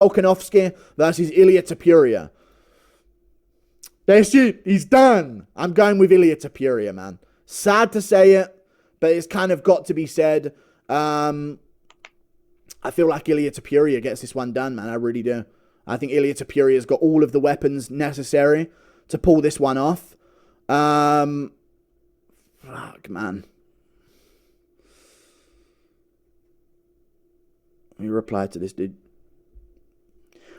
Volkanovski versus Ilia Topuria. That's it. He's done. I'm going with Ilia Topuria, man. Sad to say it, but it's kind of got to be said. I feel like Ilia Topuria gets this one done, man. I really do. I think Ilia Topuria's got all of the weapons necessary to pull this one off. Fuck, man. Let me reply to this dude.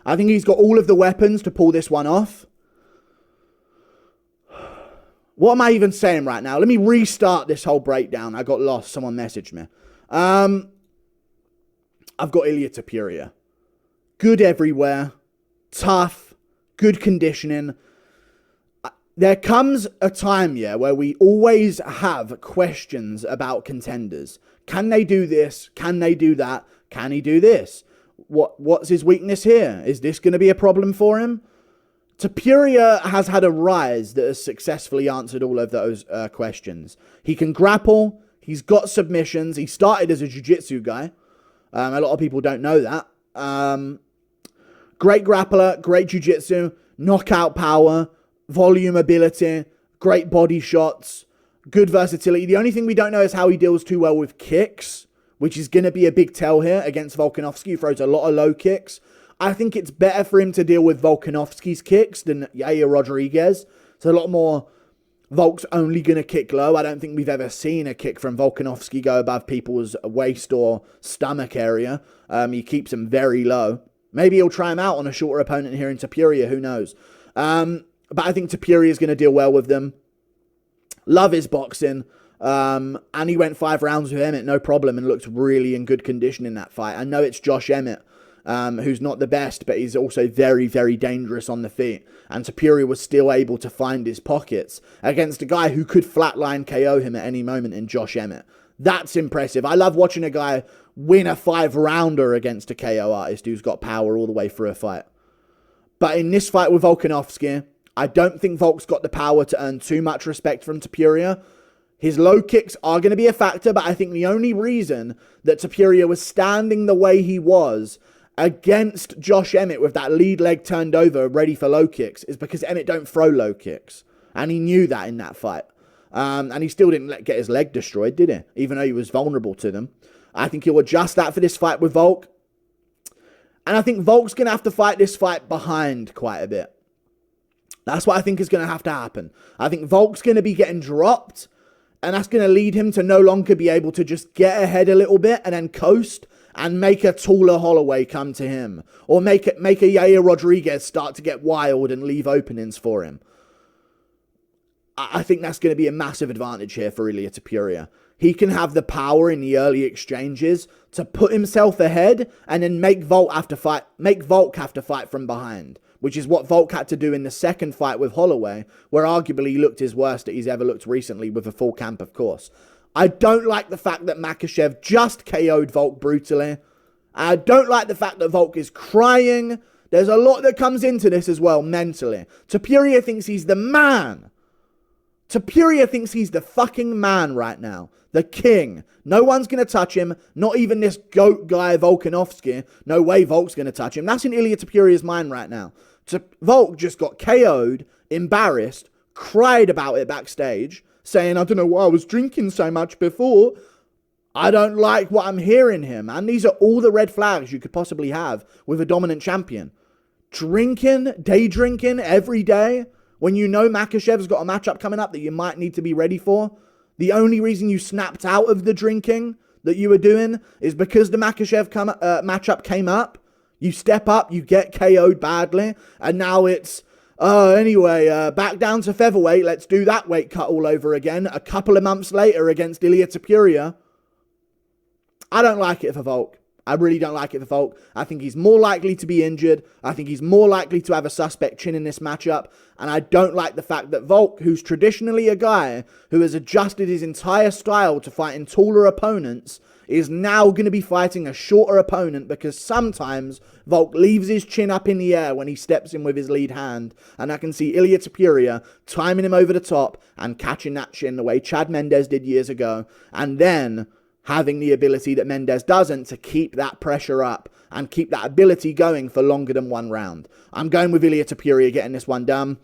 I think he's got all of the weapons to pull this one off. What am I even saying right now? Let me restart this whole breakdown. I got lost. Someone messaged me. I've got Ilia Topuria. Good everywhere. Tough. Good conditioning. There comes a time, where we always have questions about contenders. Can they do this? Can they do that? Can he do this? What's his weakness here? Is this going to be a problem for him? Topuria has had a rise that has successfully answered all of those questions. He can grapple. He's got submissions. He started as a jiu-jitsu guy. A lot of people don't know that. Great grappler, great jiu-jitsu, knockout power, volume ability, great body shots, good versatility. The only thing we don't know is how he deals too well with kicks, which is going to be a big tell here against Volkanovski, who throws a lot of low kicks. I think it's better for him to deal with Volkanovski's kicks than Yair Rodriguez. It's a lot more Volk's only going to kick low. I don't think we've ever seen a kick from Volkanovski go above people's waist or stomach area. He keeps them very low. Maybe he'll try him out on a shorter opponent here in Topuria. Who knows? But I think Topuria is going to deal well with them. Love his boxing. And he went 5 rounds with Emmett, no problem, and looked really in good condition in that fight. I know it's Josh Emmett, who's not the best, but he's also very, very dangerous on the feet. And Topuria was still able to find his pockets against a guy who could flatline KO him at any moment in Josh Emmett. That's impressive. I love watching a guy win a 5-rounder against a KO artist who's got power all the way through a fight. But in this fight with Volkanovski, I don't think Volk's got the power to earn too much respect from Topuria. His low kicks are going to be a factor, but I think the only reason that Topuria was standing the way he was against Josh Emmett with that lead leg turned over, ready for low kicks, is because Emmett don't throw low kicks. And he knew that in that fight. And he still didn't get his leg destroyed, did he? Even though he was vulnerable to them. I think he'll adjust that for this fight with Volk. And I think Volk's going to have to fight this fight behind quite a bit. That's what I think is going to have to happen. I think Volk's going to be getting dropped. And that's going to lead him to no longer be able to just get ahead a little bit and then coast and make a taller Holloway come to him. Or make a Yair Rodriguez start to get wild and leave openings for him. I think that's going to be a massive advantage here for Ilia Topuria. He can have the power in the early exchanges to put himself ahead and then make Volk have to fight from behind, which is what Volk had to do in the second fight with Holloway, where arguably he looked his worst that he's ever looked recently with a full camp, of course. I don't like the fact that Makhachev just KO'd Volk brutally. I don't like the fact that Volk is crying. There's a lot that comes into this as well mentally. Topuria thinks he's the man. Topuria thinks he's the fucking man right now. The king. No one's going to touch him. Not even this goat guy, Volkanovski. No way Volk's going to touch him. That's in Ilia Topuria's mind right now. Volk just got KO'd, embarrassed, cried about it backstage, saying, I don't know why I was drinking so much before. I don't like what I'm hearing here, man. These are all the red flags you could possibly have with a dominant champion. Drinking, day drinking every day, when you know Makhachev's got a matchup coming up that you might need to be ready for. The only reason you snapped out of the drinking that you were doing is because the Makhachev matchup came up. You step up, you get KO'd badly, and now it's, back down to featherweight, let's do that weight cut all over again, a couple of months later against Ilia Topuria. I don't like it for Volk. I really don't like it for Volk. I think he's more likely to be injured. I think he's more likely to have a suspect chin in this matchup. And I don't like the fact that Volk, who's traditionally a guy who has adjusted his entire style to fighting taller opponents, is now going to be fighting a shorter opponent because sometimes Volk leaves his chin up in the air when he steps in with his lead hand. And I can see Ilia Topuria timing him over the top and catching that chin the way Chad Mendes did years ago. And then having the ability that Mendes doesn't to keep that pressure up and keep that ability going for longer than one round. I'm going with Ilia Topuria getting this one done.